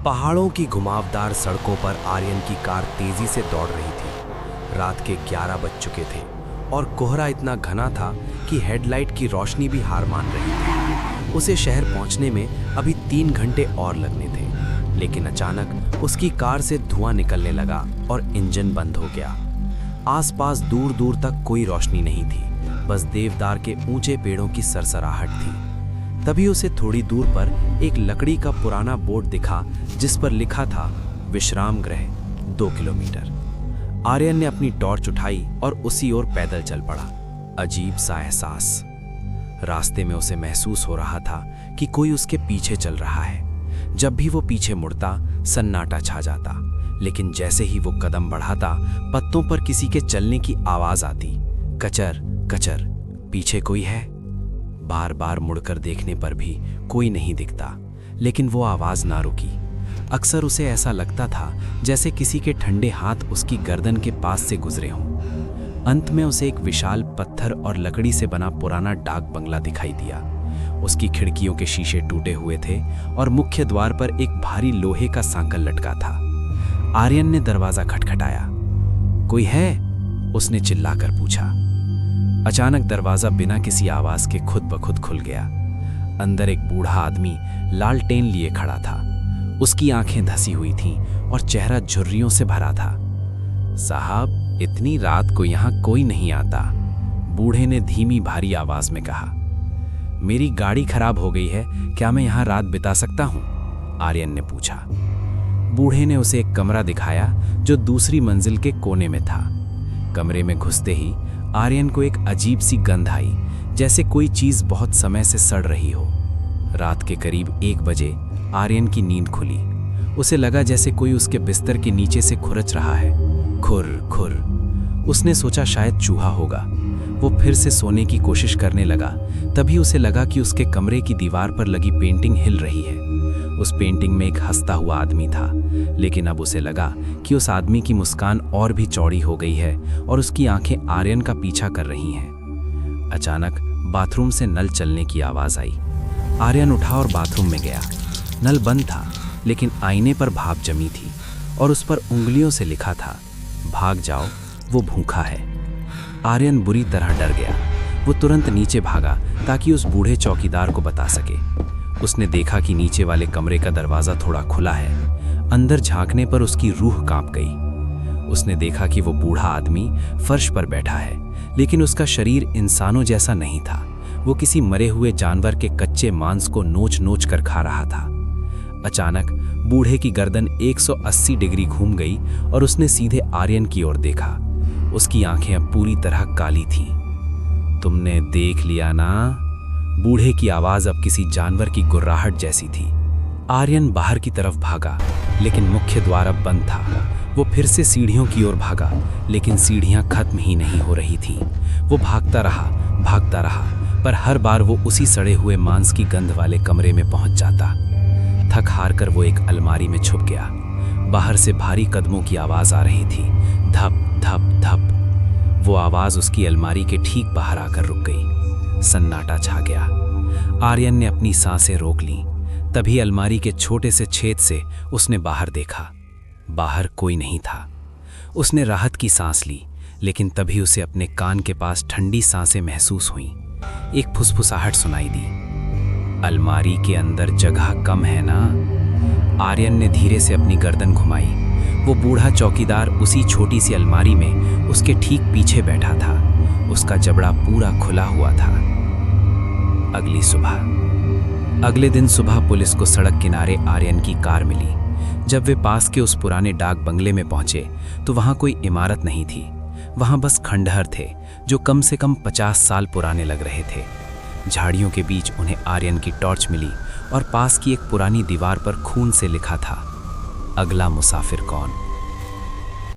पहाड़ों की घुमावदार सड़कों पर आर्यन की कार तेजी से दौड़ रही थी। रात के 11 बज चुके थे और कोहरा इतना घना था कि हेडलाइट की रोशनी भी हार मान रही थी। उसे शहर पहुंचने में अभी 3 घंटे और लगने थे, लेकिन अचानक उसकी कार से धुआं निकलने लगा और इंजन बंद हो गया। आसपास दूर दूर तक कोई रोशनी नहीं थी, बस देवदार के ऊंचे पेड़ों की सरसराहट थी। तभी उसे थोड़ी दूर पर एक लकड़ी का पुराना बोर्ड दिखा जिस पर लिखा था विश्राम गृह 2 किलोमीटर। आर्यन ने अपनी टॉर्च उठाई और उसी ओर पैदल चल पड़ा। अजीब सा एहसास। रास्ते में उसे महसूस हो रहा था कि कोई उसके पीछे चल रहा है। जब भी वो पीछे मुड़ता सन्नाटा छा जाता, लेकिन जैसे ही वो कदम बढ़ाता पत्तों पर किसी के चलने की आवाज आती। कचर कचर, पीछे कोई है। बार बार मुड़कर देखने पर भी कोई नहीं दिखता, लेकिन वो आवाज ना रुकी। अक्सर उसे ऐसा लगता था जैसे किसी के ठंडे हाथ उसकी गर्दन के पास से गुजरे हों। अंत में उसे एक विशाल पत्थर और लकड़ी से बना पुराना डाक बंगला दिखाई दिया। उसकी खिड़कियों के शीशे टूटे हुए थे और मुख्य द्वार पर एक भारी लोहे का सांकल लटका था। आर्यन ने दरवाजा खटखटाया। कोई है? उसने चिल्लाकर पूछा। अचानक दरवाजा बिना किसी आवाज के खुद ब खुद खुल गया। अंदर एक बूढ़ा आदमी लालटेन लिए खड़ा था। उसकी आंखें धसी हुई थीं और चेहरा झुर्रियों से भरा था। साहब, इतनी रात को यहाँ कोई नहीं आता, बूढ़े ने धीमी भारी आवाज में कहा। मेरी गाड़ी खराब हो गई है, क्या मैं यहाँ रात बिता सकता हूँ? आर्यन ने पूछा। बूढ़े ने उसे एक कमरा दिखाया जो दूसरी मंजिल के कोने में था। कमरे में घुसते ही आर्यन को एक अजीब सी गंध आई, जैसे कोई चीज बहुत समय से सड़ रही हो। रात के करीब 1 बजे आर्यन की नींद खुली। उसे लगा जैसे कोई उसके बिस्तर के नीचे से खुरच रहा है। खुर खुर। उसने सोचा शायद चूहा होगा। वो फिर से सोने की कोशिश करने लगा। तभी उसे लगा कि उसके कमरे की दीवार पर लगी पेंटिंग हिल रही है। उस पेंटिंग में एक हंसता हुआ आदमी था, लेकिन अब उसे लगा कि उस आदमी की मुस्कान और भी चौड़ी हो गई है और उसकी आंखें आर्यन का पीछा कर रही हैं। अचानक बाथरूम से नल चलने की आवाज आई। आर्यन उठा और बाथरूम में गया। नल बंद था, लेकिन आईने पर भाप जमी थी और उस पर उंगलियों से लिखा था, भाग जाओ, वो भूखा है। आर्यन बुरी तरह डर गया। वो तुरंत नीचे भागा ताकि उस बूढ़े चौकीदार को बता सके। उसने देखा कि नीचे वाले कमरे का दरवाजा थोड़ा खुला है। अंदर झांकने पर उसकी रूह कांप गई। उसने देखा कि वो बूढ़ा आदमी फर्श पर बैठा है, लेकिन उसका शरीर इंसानों जैसा नहीं था। वो किसी मरे हुए जानवर के कच्चे मांस को नोच नोच कर खा रहा था। अचानक बूढ़े की गर्दन 180 डिग्री घूम गई और उसने सीधे आर्यन की ओर देखा। उसकी आंखें अब पूरी तरह काली थीं। तुमने देख लिया ना? बूढ़े की आवाज अब किसी जानवर की गुर्राहट जैसी थी। आर्यन बाहर की तरफ भागा, लेकिन मुख्य द्वार अब बंद था। वो फिर से सीढ़ियों की ओर भागा, लेकिन सीढ़ियां खत्म ही नहीं हो रही थीं। वो भागता रहा, पर हर बार वो उसी सड़े हुए मांस की गंध वाले कमरे में पहुंच जाता। थक हार कर वो एक अलमारी में छुप गया। बाहर से भारी कदमों की आवाज आ रही थी, धप धप धप। वो आवाज उसकी अलमारी के ठीक बाहर आकर रुक गई। सन्नाटा छा गया। आर्यन ने अपनी सांसें रोक लीं। तभी अलमारी के छोटे से छेद से उसने बाहर देखा। बाहर कोई नहीं था। उसने राहत की सांस ली, लेकिन तभी उसे अपने कान के पास ठंडी सांसें महसूस हुईं। एक फुसफुसाहट सुनाई दी। अलमारी के अंदर जगह कम है ना? आर्यन ने धीरे से अपनी गर्दन घुमाई। वो बूढ़ा चौकीदार उसी छोटी सी अलमारी में उसके ठीक पीछे बैठा था। उसका जबड़ा पूरा खुला हुआ था। अगले दिन सुबह पुलिस को सड़क किनारे आर्यन की कार मिली। जब वे पास के उस पुराने डाक बंगले में पहुंचे तो वहां कोई इमारत नहीं थी। वहां बस खंडहर थे जो कम से कम 50 साल पुराने लग रहे थे। झाड़ियों के बीच उन्हें आर्यन की टॉर्च मिली और पास की एक पुरानी दीवार पर खून से लिखा था, अगला मुसाफिर कौन?